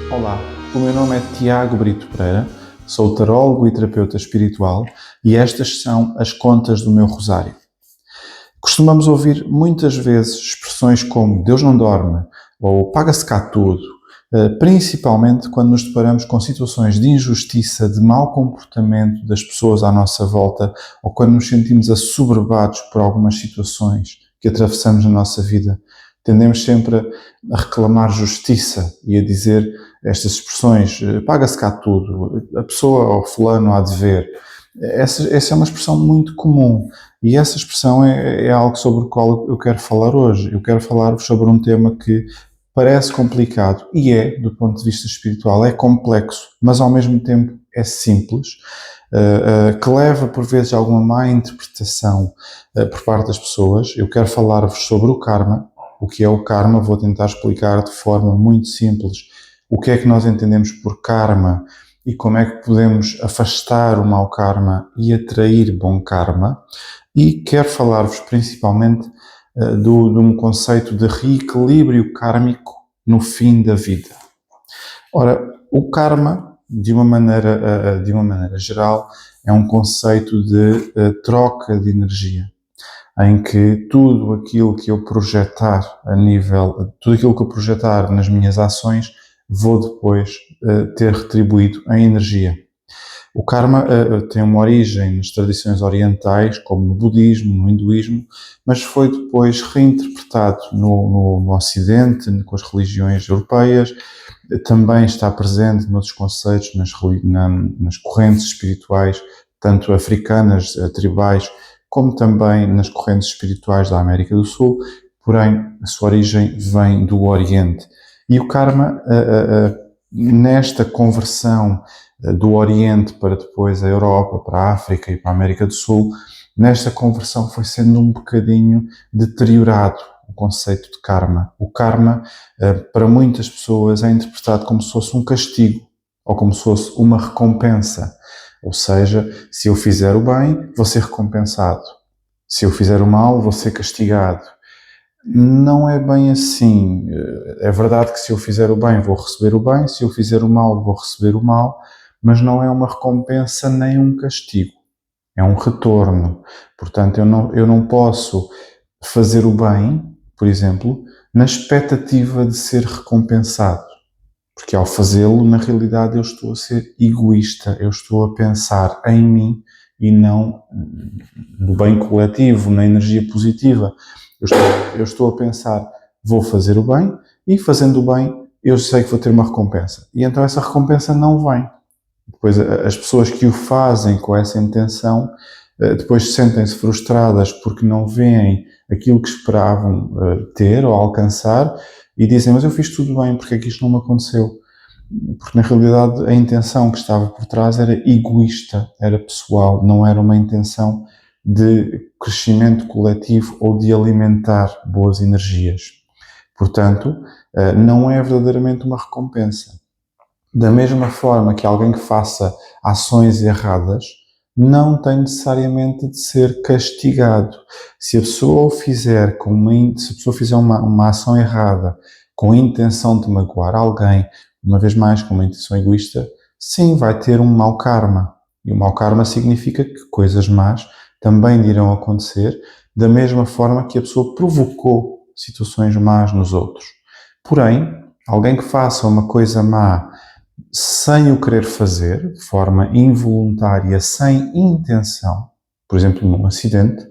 Olá, o meu nome é Tiago Brito Pereira, sou tarólogo e terapeuta espiritual e estas são as contas do meu rosário. Costumamos ouvir muitas vezes expressões como Deus não dorme ou paga-se cá tudo, principalmente quando nos deparamos com situações de injustiça, de mau comportamento das pessoas à nossa volta ou quando nos sentimos assoberbados por algumas situações que atravessamos na nossa vida. Tendemos sempre a reclamar justiça e a dizer estas expressões, paga-se cá tudo, a pessoa ou fulano há de ver. Essa é uma expressão muito comum e essa expressão é algo sobre o qual eu quero falar hoje. Eu quero falar-vos sobre um tema que parece complicado e é, do ponto de vista espiritual, é complexo, mas ao mesmo tempo é simples, que leva por vezes a alguma má interpretação por parte das pessoas. Eu quero falar-vos sobre o karma. O que é o karma? Vou tentar explicar de forma muito simples o que é que nós entendemos por karma e como é que podemos afastar o mau karma e atrair bom karma. E quero falar-vos principalmente de um conceito de reequilíbrio kármico no fim da vida. Ora, o karma, de uma maneira geral, é um conceito de troca de energia, em que tudo aquilo que eu projetar tudo aquilo que eu projetar nas minhas ações, vou depois ter retribuído em energia. O karma tem uma origem nas tradições orientais, como no budismo, no hinduísmo, mas foi depois reinterpretado no Ocidente, com as religiões europeias, também está presente noutros conceitos, nas correntes espirituais, tanto africanas, tribais, como também nas correntes espirituais da América do Sul, porém a sua origem vem do Oriente. E o karma, nesta conversão do Oriente para depois a Europa, para a África e para a América do Sul, nesta conversão foi sendo um bocadinho deteriorado o conceito de karma. O karma, para muitas pessoas, é interpretado como se fosse um castigo ou como se fosse uma recompensa. Ou seja, se eu fizer o bem, vou ser recompensado. Se eu fizer o mal, vou ser castigado. Não é bem assim. É verdade que se eu fizer o bem, vou receber o bem. Se eu fizer o mal, vou receber o mal. Mas não é uma recompensa nem um castigo. É um retorno. Portanto, eu não posso fazer o bem, por exemplo, na expectativa de ser recompensado. Porque ao fazê-lo, na realidade, eu estou a ser egoísta, eu estou a pensar em mim e não no bem coletivo, na energia positiva. Eu estou a pensar, vou fazer o bem e fazendo o bem, eu sei que vou ter uma recompensa. E então essa recompensa não vem. Depois as pessoas que o fazem com essa intenção, depois sentem-se frustradas porque não veem aquilo que esperavam ter ou alcançar e dizem, mas eu fiz tudo bem, porque é que isto não me aconteceu? Porque na realidade a intenção que estava por trás era egoísta, era pessoal, não era uma intenção de crescimento coletivo ou de alimentar boas energias. Portanto, não é verdadeiramente uma recompensa. Da mesma forma que alguém que faça ações erradas não tem necessariamente de ser castigado. Se a pessoa fizer uma ação errada com a intenção de magoar alguém, uma vez mais com uma intenção egoísta, sim, vai ter um mau karma. E o mau karma significa que coisas más também irão acontecer, da mesma forma que a pessoa provocou situações más nos outros. Porém, alguém que faça uma coisa má sem o querer fazer, de forma involuntária, sem intenção, por exemplo, num acidente,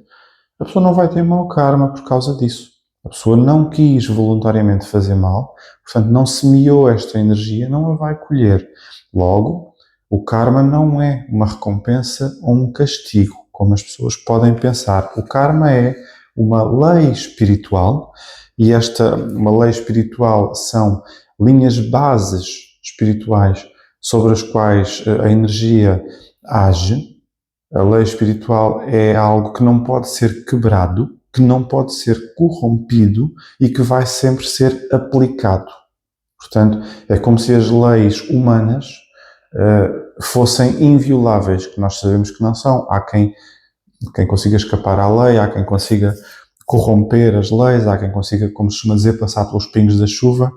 a pessoa não vai ter mau karma por causa disso. A pessoa não quis voluntariamente fazer mal, portanto não semeou esta energia, não a vai colher. Logo, o karma não é uma recompensa ou um castigo, como as pessoas podem pensar. O karma é uma lei espiritual e uma lei espiritual são linhas bases espirituais sobre as quais a energia age. A lei espiritual é algo que não pode ser quebrado, que não pode ser corrompido e que vai sempre ser aplicado. Portanto, é como se as leis humanas fossem invioláveis, que nós sabemos que não são. Há quem consiga escapar à lei, há quem consiga corromper as leis, há quem consiga, como se costuma dizer, passar pelos pingos da chuva.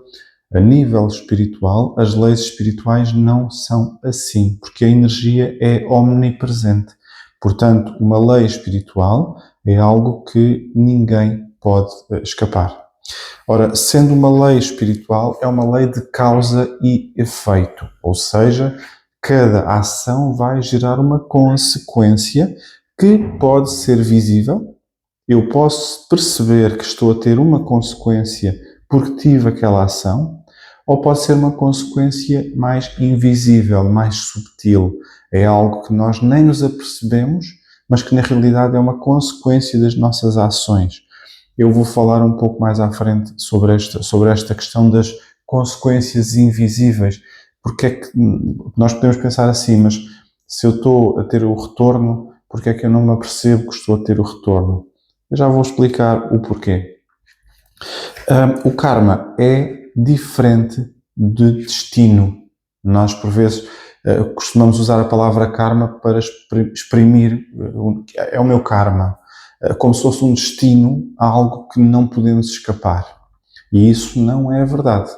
A nível espiritual, as leis espirituais não são assim, porque a energia é omnipresente. Portanto, uma lei espiritual é algo que ninguém pode escapar. Ora, sendo uma lei espiritual, é uma lei de causa e efeito, ou seja, cada ação vai gerar uma consequência que pode ser visível. Eu posso perceber que estou a ter uma consequência porque tive aquela ação, ou pode ser uma consequência mais invisível, mais subtil. É algo que nós nem nos apercebemos, mas que na realidade é uma consequência das nossas ações. Eu vou falar um pouco mais à frente sobre esta questão das consequências invisíveis, porque é que nós podemos pensar assim, mas se eu estou a ter o retorno, porque é que eu não me apercebo que estou a ter o retorno? Eu já vou explicar o porquê. O karma é diferente de destino. Nós, por vezes, costumamos usar a palavra karma para exprimir, é o meu karma, como se fosse um destino, algo que não podemos escapar. E isso não é verdade.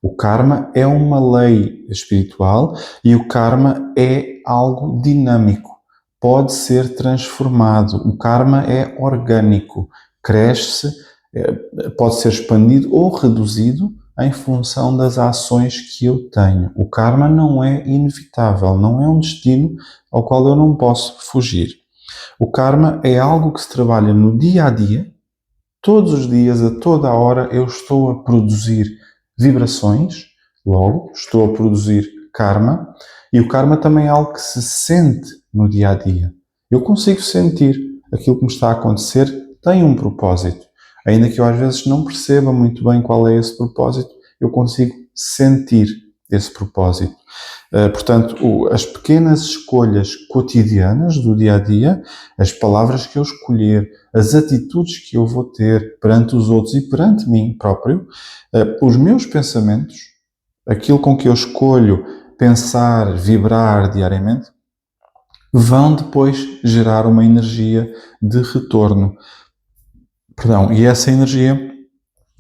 O karma é uma lei espiritual e o karma é algo dinâmico. Pode ser transformado. O karma é orgânico, cresce, pode ser expandido ou reduzido em função das ações que eu tenho. O karma não é inevitável, não é um destino ao qual eu não posso fugir. O karma é algo que se trabalha no dia a dia, todos os dias, a toda a hora, eu estou a produzir vibrações, logo estou a produzir karma, e o karma também é algo que se sente no dia a dia. Eu consigo sentir aquilo que me está a acontecer tem um propósito. Ainda que eu às vezes não perceba muito bem qual é esse propósito, eu consigo sentir esse propósito. Portanto, as pequenas escolhas cotidianas do dia a dia, as palavras que eu escolher, as atitudes que eu vou ter perante os outros e perante mim próprio, os meus pensamentos, aquilo com que eu escolho pensar, vibrar diariamente, vão depois gerar uma energia de retorno. E essa energia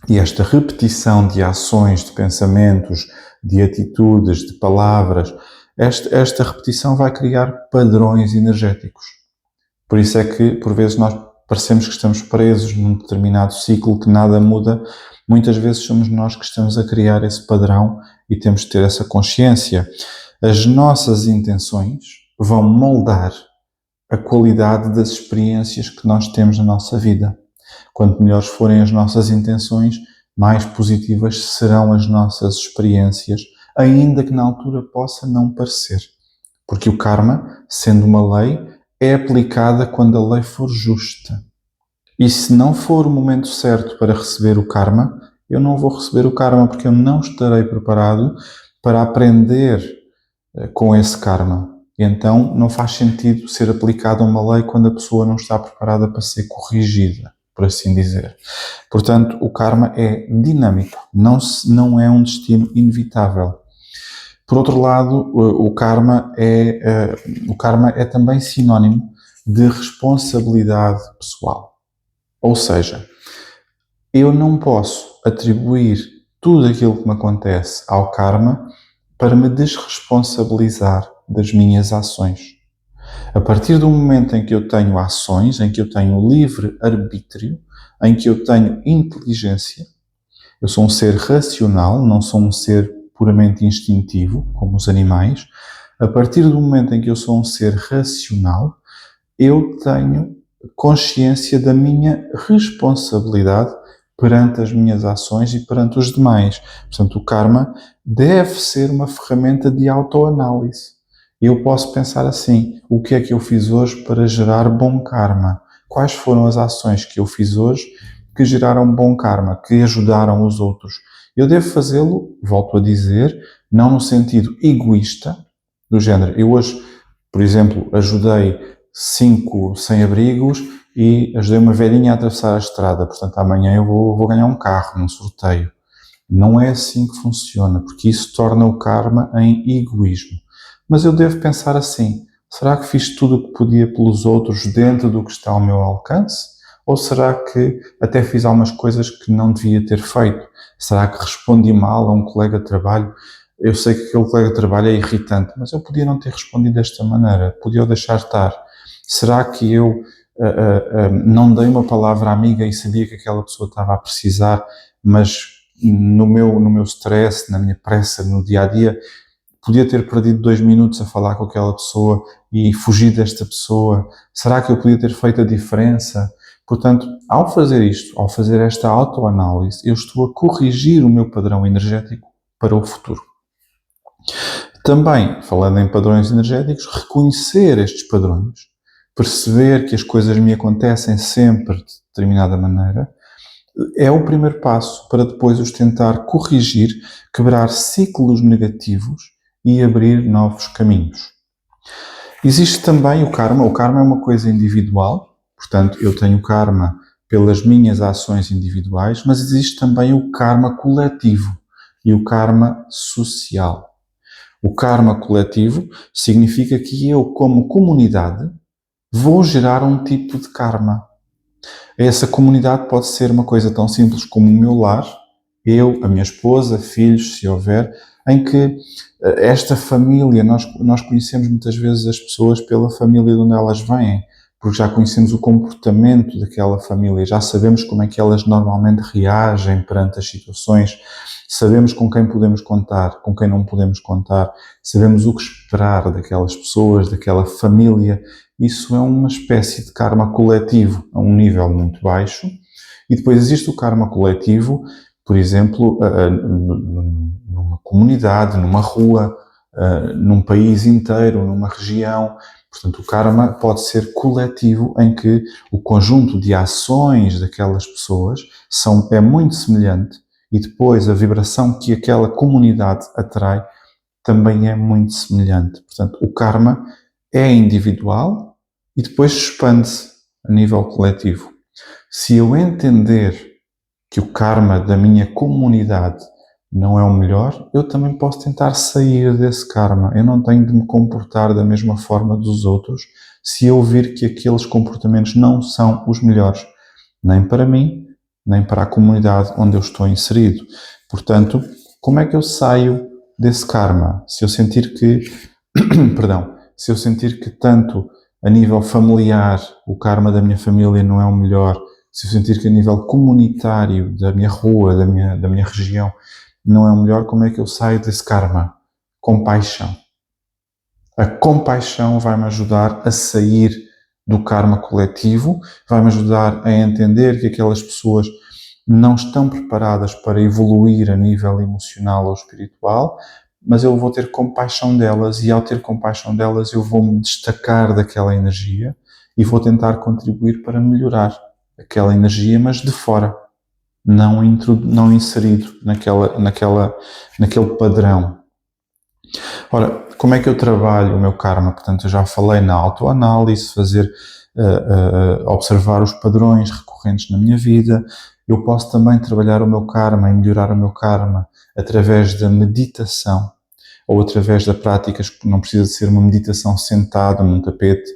e esta repetição de ações, de pensamentos, de atitudes, de palavras, esta repetição vai criar padrões energéticos. Por isso é que, por vezes, nós parecemos que estamos presos num determinado ciclo que nada muda. Muitas vezes somos nós que estamos a criar esse padrão e temos de ter essa consciência. As nossas intenções vão moldar a qualidade das experiências que nós temos na nossa vida. Quanto melhores forem as nossas intenções, mais positivas serão as nossas experiências, ainda que na altura possa não parecer. Porque o karma, sendo uma lei, é aplicada quando a lei for justa. E se não for o momento certo para receber o karma, eu não vou receber o karma porque eu não estarei preparado para aprender com esse karma. E então não faz sentido ser aplicada uma lei quando a pessoa não está preparada para ser corrigida, por assim dizer. Portanto, o karma é dinâmico, não é um destino inevitável. Por outro lado, o karma é também sinónimo de responsabilidade pessoal. Ou seja, eu não posso atribuir tudo aquilo que me acontece ao karma para me desresponsabilizar das minhas ações. A partir do momento em que eu tenho ações, em que eu tenho livre arbítrio, em que eu tenho inteligência, eu sou um ser racional, não sou um ser puramente instintivo, como os animais. A partir do momento em que eu sou um ser racional, eu tenho consciência da minha responsabilidade perante as minhas ações e perante os demais. Portanto, o karma deve ser uma ferramenta de autoanálise. Eu posso pensar assim: o que é que eu fiz hoje para gerar bom karma? Quais foram as ações que eu fiz hoje que geraram bom karma, que ajudaram os outros? Eu devo fazê-lo, volto a dizer, não no sentido egoísta, do género, eu hoje, por exemplo, ajudei 5 sem-abrigos e ajudei uma velhinha a atravessar a estrada, portanto amanhã eu vou ganhar um carro num sorteio. Não é assim que funciona, porque isso torna o karma em egoísmo. Mas eu devo pensar assim: será que fiz tudo o que podia pelos outros dentro do que está ao meu alcance? Ou será que até fiz algumas coisas que não devia ter feito? Será que respondi mal a um colega de trabalho? Eu sei que aquele colega de trabalho é irritante, mas eu podia não ter respondido desta maneira, podia o deixar estar. Será que eu não dei uma palavra amiga e sabia que aquela pessoa estava a precisar, mas no meu stress, na minha pressa, no dia-a-dia, podia ter perdido 2 minutos a falar com aquela pessoa e fugir desta pessoa? Será que eu podia ter feito a diferença? Portanto, ao fazer isto, ao fazer esta autoanálise, eu estou a corrigir o meu padrão energético para o futuro. Também, falando em padrões energéticos, reconhecer estes padrões, perceber que as coisas me acontecem sempre de determinada maneira, é o primeiro passo para depois os tentar corrigir, quebrar ciclos negativos e abrir novos caminhos. Existe também o karma. O karma é uma coisa individual, portanto, eu tenho karma pelas minhas ações individuais, mas existe também o karma coletivo e o karma social. O karma coletivo significa que eu, como comunidade, vou gerar um tipo de karma. Essa comunidade pode ser uma coisa tão simples como o meu lar, eu, a minha esposa, filhos, se houver, em que esta família, nós conhecemos muitas vezes as pessoas pela família de onde elas vêm, porque já conhecemos o comportamento daquela família, já sabemos como é que elas normalmente reagem perante as situações, sabemos com quem podemos contar, com quem não podemos contar, sabemos o que esperar daquelas pessoas, daquela família. Isso é uma espécie de karma coletivo a um nível muito baixo. E depois existe o karma coletivo, por exemplo, numa comunidade, numa rua, num país inteiro, numa região. Portanto, o karma pode ser coletivo, em que o conjunto de ações daquelas pessoas é muito semelhante e depois a vibração que aquela comunidade atrai também é muito semelhante. Portanto, o karma é individual e depois expande-se a nível coletivo. Se eu entender que o karma da minha comunidade não é o melhor, eu também posso tentar sair desse karma. Eu não tenho de me comportar da mesma forma dos outros se eu vir que aqueles comportamentos não são os melhores, nem para mim, nem para a comunidade onde eu estou inserido. Portanto, como é que eu saio desse karma? Se eu sentir que, se eu sentir que tanto a nível familiar o karma da minha família não é o melhor, se eu sentir que a nível comunitário da minha rua, da minha região, não é o melhor, como é que eu saio desse karma? Compaixão. A compaixão vai-me ajudar a sair do karma coletivo, vai-me ajudar a entender que aquelas pessoas não estão preparadas para evoluir a nível emocional ou espiritual, mas eu vou ter compaixão delas e ao ter compaixão delas eu vou me destacar daquela energia e vou tentar contribuir para melhorar aquela energia, mas de fora, não inserido naquele padrão. Ora, como é que eu trabalho o meu karma? Portanto, eu já falei na autoanálise, observar os padrões recorrentes na minha vida. Eu posso também trabalhar o meu karma e melhorar o meu karma através da meditação ou através da práticas que não precisa de ser uma meditação sentada num tapete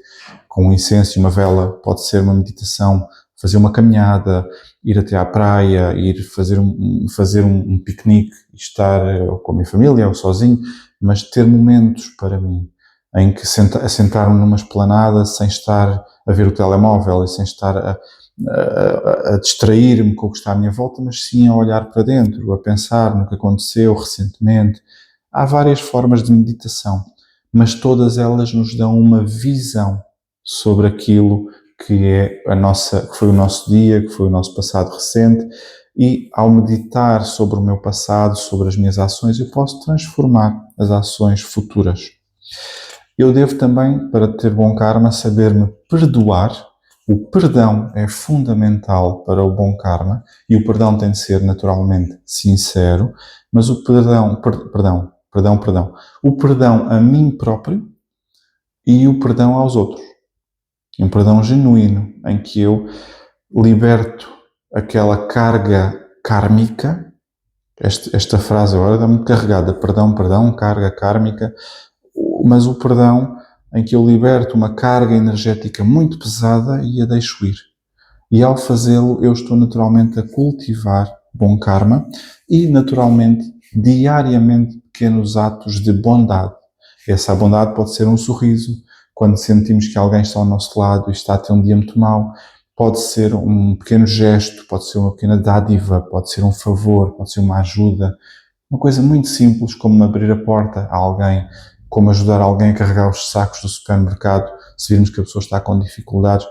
com um incenso e uma vela, pode ser uma meditação, fazer uma caminhada, ir até à praia, ir fazer um piquenique, estar com a minha família ou sozinho, mas ter momentos para mim, em que sentar-me numa esplanada sem estar a ver o telemóvel e sem estar a distrair-me com o que está à minha volta, mas sim a olhar para dentro, a pensar no que aconteceu recentemente. Há várias formas de meditação, mas todas elas nos dão uma visão sobre aquilo que foi o nosso dia, que foi o nosso passado recente, e ao meditar sobre o meu passado, sobre as minhas ações, eu posso transformar as ações futuras. Eu devo também, para ter bom karma, saber-me perdoar. O perdão é fundamental para o bom karma e o perdão tem de ser naturalmente sincero, mas o perdão a mim próprio e o perdão aos outros. Um perdão genuíno, em que eu liberto aquela carga kármica. Esta frase agora está muito carregada, perdão, carga kármica, mas o perdão em que eu liberto uma carga energética muito pesada e a deixo ir. E ao fazê-lo, eu estou naturalmente a cultivar bom karma e, naturalmente, diariamente, pequenos atos de bondade. Essa bondade pode ser um sorriso, quando sentimos que alguém está ao nosso lado e está a ter um dia muito mau. Pode ser um pequeno gesto, pode ser uma pequena dádiva, pode ser um favor, pode ser uma ajuda. Uma coisa muito simples, como abrir a porta a alguém, como ajudar alguém a carregar os sacos do supermercado, se virmos que a pessoa está com dificuldades,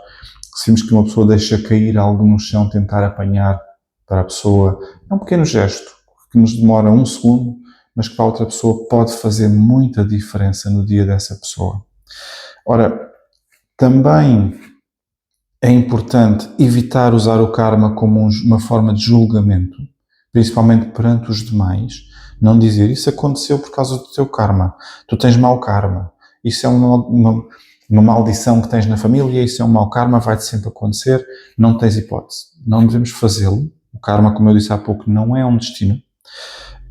se virmos que uma pessoa deixa cair algo no chão, tentar apanhar para a pessoa. É um pequeno gesto que nos demora um segundo, mas que para a outra pessoa pode fazer muita diferença no dia dessa pessoa. Ora, também é importante evitar usar o karma como uma forma de julgamento, principalmente perante os demais. Não dizer, isso aconteceu por causa do teu karma, tu tens mau karma, isso é uma maldição que tens na família, isso é um mau karma, vai-te sempre acontecer, não tens hipótese. Não devemos fazê-lo. O karma, como eu disse há pouco, não é um destino.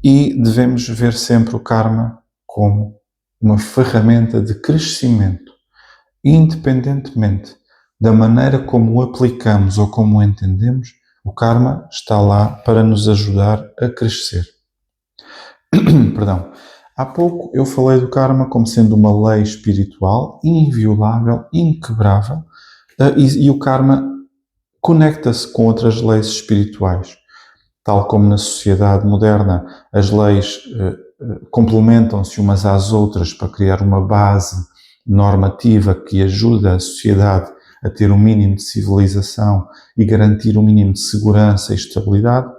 E devemos ver sempre o karma como uma ferramenta de crescimento, independentemente da maneira como o aplicamos ou como o entendemos. O karma está lá para nos ajudar a crescer. Perdão. Há pouco eu falei do karma como sendo uma lei espiritual, inviolável, inquebrável, e o karma conecta-se com outras leis espirituais. Tal como na sociedade moderna as leis complementam-se umas às outras para criar uma base normativa que ajuda a sociedade a ter um mínimo de civilização e garantir um mínimo de segurança e estabilidade,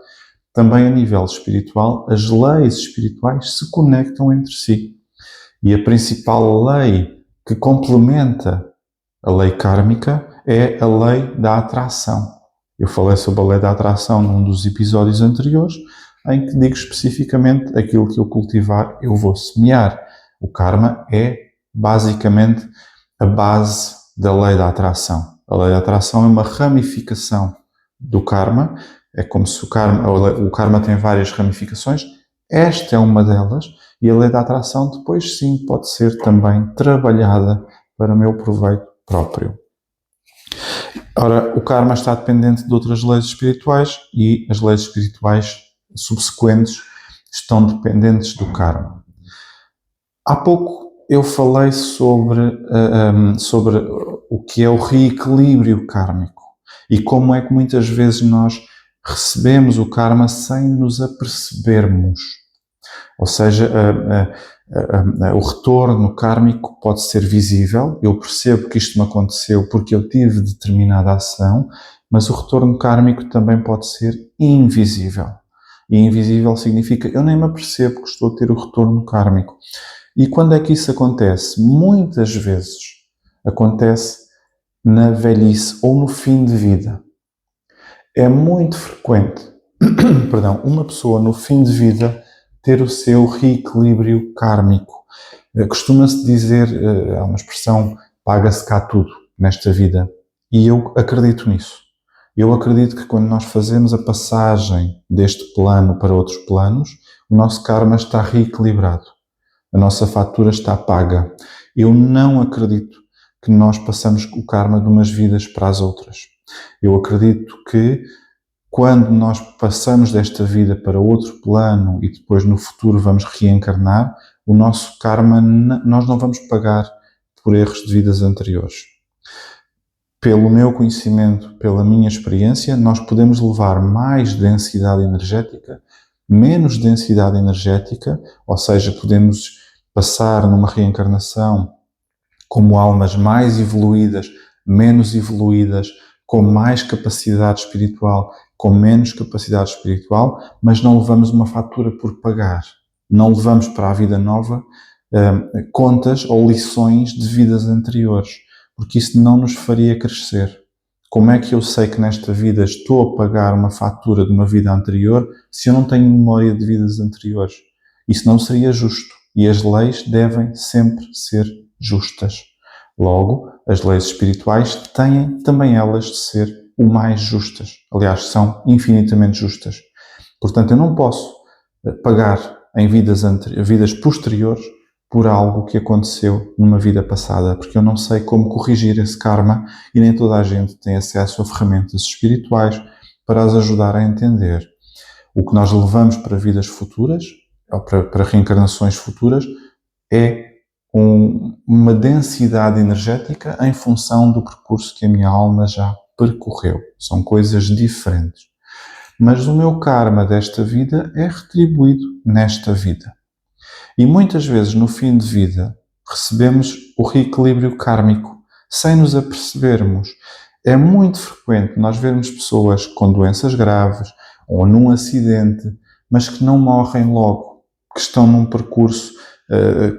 também a nível espiritual, as leis espirituais se conectam entre si. E a principal lei que complementa a lei kármica é a lei da atração. Eu falei sobre a lei da atração num dos episódios anteriores, em que digo especificamente aquilo que eu cultivar, eu vou semear. O karma é basicamente a base da lei da atração. A lei da atração é uma ramificação do karma. É como se o karma tem várias ramificações. Esta é uma delas, e a lei da atração depois sim pode ser também trabalhada para o meu proveito próprio. Ora, o karma está dependente de outras leis espirituais e as leis espirituais subsequentes estão dependentes do karma. Há pouco eu falei sobre o que é o reequilíbrio kármico e como é que muitas vezes nós recebemos o karma sem nos apercebermos. Ou seja, o retorno kármico pode ser visível. Eu percebo que isto me aconteceu porque eu tive determinada ação, mas o retorno kármico também pode ser invisível. E invisível significa eu nem me apercebo que estou a ter o retorno kármico. E quando é que isso acontece? Muitas vezes acontece na velhice ou no fim de vida. É muito frequente, uma pessoa no fim de vida ter o seu reequilíbrio kármico. Costuma-se dizer, há uma expressão, paga-se cá tudo nesta vida. E eu acredito nisso. Eu acredito que quando nós fazemos a passagem deste plano para outros planos, o nosso karma está reequilibrado. A nossa fatura está paga. Eu não acredito que nós passamos o karma de umas vidas para as outras. Eu acredito que quando nós passamos desta vida para outro plano e depois no futuro vamos reencarnar, o nosso karma nós não vamos pagar por erros de vidas anteriores. Pelo meu conhecimento, pela minha experiência, nós podemos levar mais densidade energética, menos densidade energética, ou seja, podemos passar numa reencarnação como almas mais evoluídas, menos evoluídas, com mais capacidade espiritual, com menos capacidade espiritual, mas não levamos uma fatura por pagar. Não levamos para a vida nova contas ou lições de vidas anteriores, porque isso não nos faria crescer. Como é que eu sei que nesta vida estou a pagar uma fatura de uma vida anterior se eu não tenho memória de vidas anteriores? Isso não seria justo. E as leis devem sempre ser justas. Logo, as leis espirituais têm também elas de ser o mais justas. Aliás, são infinitamente justas. Portanto, eu não posso pagar em vidas posteriores por algo que aconteceu numa vida passada, porque eu não sei como corrigir esse karma e nem toda a gente tem acesso a ferramentas espirituais para as ajudar a entender. O que nós levamos para vidas futuras, ou para reencarnações futuras, é uma densidade energética em função do percurso que a minha alma já percorreu. São coisas diferentes. Mas o meu karma desta vida é retribuído nesta vida. E muitas vezes, no fim de vida, recebemos o reequilíbrio kármico sem nos apercebermos. É muito frequente nós vermos pessoas com doenças graves ou num acidente, mas que não morrem logo, que estão num percurso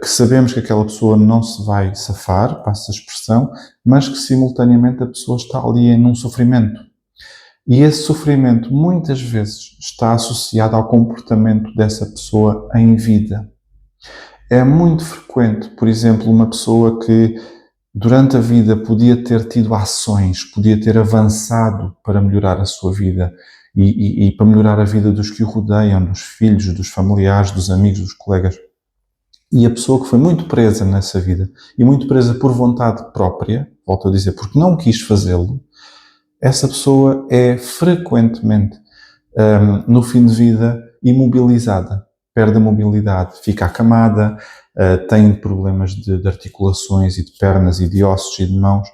que sabemos que aquela pessoa não se vai safar, passa a expressão, mas que simultaneamente a pessoa está ali em um sofrimento. E esse sofrimento muitas vezes está associado ao comportamento dessa pessoa em vida. É muito frequente, por exemplo, uma pessoa que durante a vida podia ter tido ações, podia ter avançado para melhorar a sua vida e para melhorar a vida dos que o rodeiam, dos filhos, dos familiares, dos amigos, dos colegas. E a pessoa que foi muito presa nessa vida e muito presa por vontade própria, volto a dizer, porque não quis fazê-lo, essa pessoa é frequentemente, no fim de vida, imobilizada. Perde a mobilidade, fica acamada, tem problemas de articulações e de pernas e de ossos e de mãos.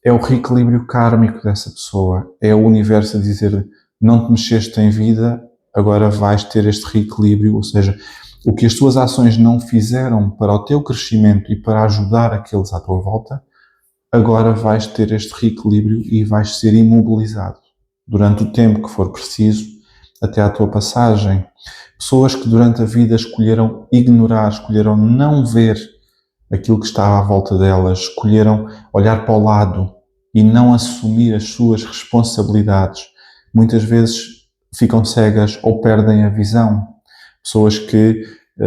É o reequilíbrio kármico dessa pessoa. É o universo a dizer, não te mexeste em vida, agora vais ter este reequilíbrio, ou seja, o que as tuas ações não fizeram para o teu crescimento e para ajudar aqueles à tua volta, agora vais ter este reequilíbrio e vais ser imobilizado durante o tempo que for preciso até à tua passagem. Pessoas que durante a vida escolheram ignorar, escolheram não ver aquilo que estava à volta delas, escolheram olhar para o lado e não assumir as suas responsabilidades, muitas vezes ficam cegas ou perdem a visão. Pessoas que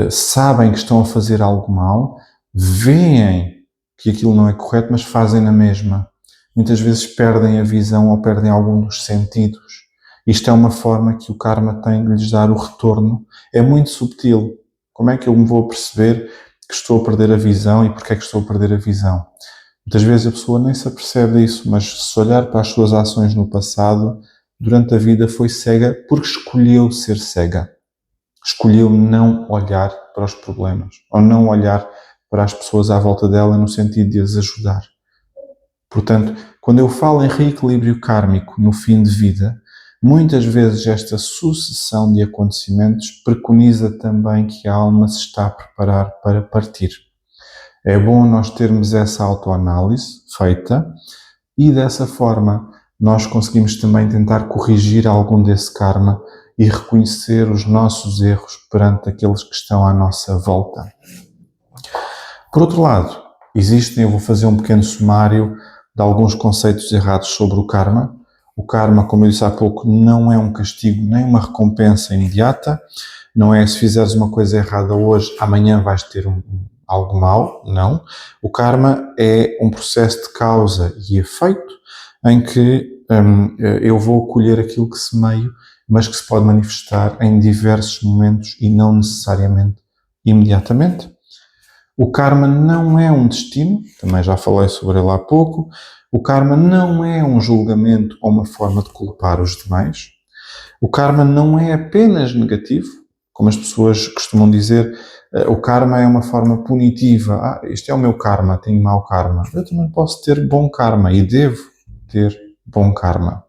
sabem que estão a fazer algo mal, veem que aquilo não é correto, mas fazem na mesma. Muitas vezes perdem a visão ou perdem algum dos sentidos. Isto é uma forma que o karma tem de lhes dar o retorno. É muito subtil. Como é que eu me vou perceber que estou a perder a visão e porque é que estou a perder a visão? Muitas vezes a pessoa nem se apercebe disso, mas se olhar para as suas ações no passado, durante a vida foi cega porque escolheu ser cega. Escolheu não olhar para os problemas, ou não olhar para as pessoas à volta dela no sentido de as ajudar. Portanto, quando eu falo em reequilíbrio kármico no fim de vida, muitas vezes esta sucessão de acontecimentos preconiza também que a alma se está a preparar para partir. É bom nós termos essa autoanálise feita e dessa forma nós conseguimos também tentar corrigir algum desse karma e reconhecer os nossos erros perante aqueles que estão à nossa volta. Por outro lado, eu vou fazer um pequeno sumário de alguns conceitos errados sobre o karma. O karma, como eu disse há pouco, não é um castigo nem uma recompensa imediata. Não é se fizeres uma coisa errada hoje, amanhã vais ter algo mau. Não. O karma é um processo de causa e efeito em que eu vou colher aquilo que semeio, mas que se pode manifestar em diversos momentos e não necessariamente imediatamente. O karma não é um destino, também já falei sobre ele há pouco. O karma não é um julgamento ou uma forma de culpar os demais. O karma não é apenas negativo, como as pessoas costumam dizer, o karma é uma forma punitiva. Este é o meu karma, tenho mau karma. Eu também posso ter bom karma e devo ter bom karma.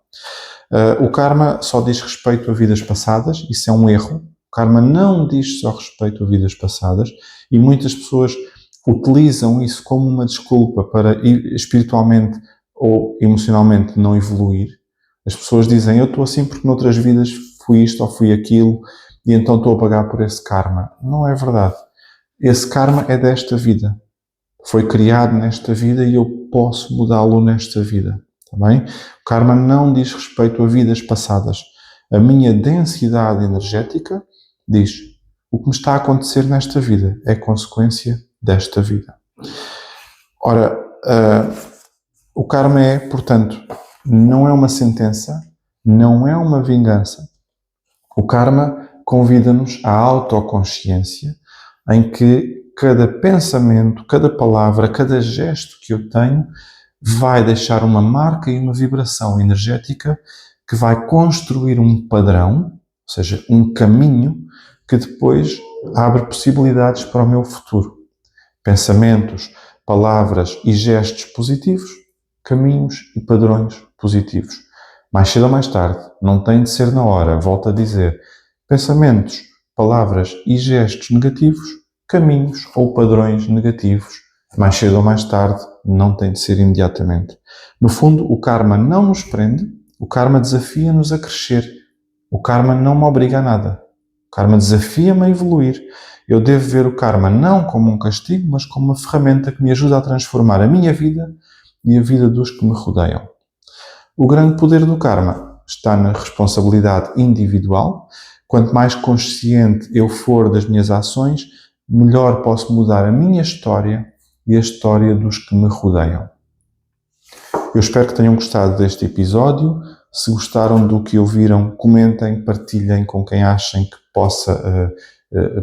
O karma só diz respeito a vidas passadas, isso é um erro. O karma não diz só respeito a vidas passadas e muitas pessoas utilizam isso como uma desculpa para espiritualmente ou emocionalmente não evoluir. As pessoas dizem, eu estou assim porque noutras vidas fui isto ou fui aquilo e então estou a pagar por esse karma. Não é verdade. Esse karma é desta vida. Foi criado nesta vida e eu posso mudá-lo nesta vida. Tá bem? O karma não diz respeito a vidas passadas. A minha densidade energética diz, o que me está a acontecer nesta vida é consequência desta vida. Ora, o karma é, portanto, não é uma sentença, não é uma vingança. O karma convida-nos à autoconsciência, em que cada pensamento, cada palavra, cada gesto que eu tenho vai deixar uma marca e uma vibração energética que vai construir um padrão, ou seja, um caminho que depois abre possibilidades para o meu futuro. Pensamentos, palavras e gestos positivos, caminhos e padrões positivos. Mais cedo ou mais tarde, não tem de ser na hora, volto a dizer, pensamentos, palavras e gestos negativos, caminhos ou padrões negativos, mais cedo ou mais tarde, não tem de ser imediatamente. No fundo, o karma não nos prende, o karma desafia-nos a crescer. O karma não me obriga a nada. O karma desafia-me a evoluir. Eu devo ver o karma não como um castigo, mas como uma ferramenta que me ajuda a transformar a minha vida e a vida dos que me rodeiam. O grande poder do karma está na responsabilidade individual. Quanto mais consciente eu for das minhas ações, melhor posso mudar a minha história e a história dos que me rodeiam. Eu espero que tenham gostado deste episódio. Se gostaram do que ouviram, comentem, partilhem com quem achem que possa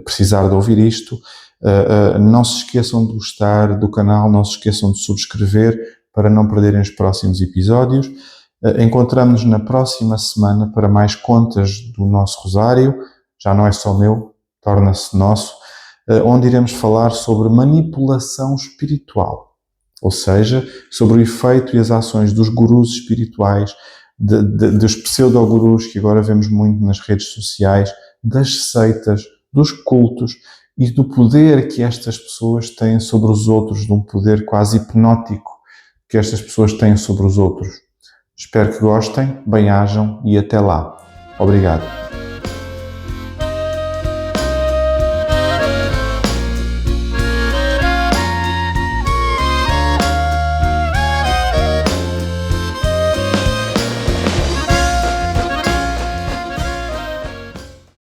precisar de ouvir isto. Não se esqueçam de gostar do canal, não se esqueçam de subscrever para não perderem os próximos episódios. Encontramos-nos na próxima semana para mais contas do nosso rosário. Já não é só meu, torna-se nosso, onde iremos falar sobre manipulação espiritual. Ou seja, sobre o efeito e as ações dos gurus espirituais, dos pseudogurus que agora vemos muito nas redes sociais, das seitas, dos cultos e do poder que estas pessoas têm sobre os outros, de um poder quase hipnótico que estas pessoas têm sobre os outros. Espero que gostem, bem-ajam e até lá. Obrigado.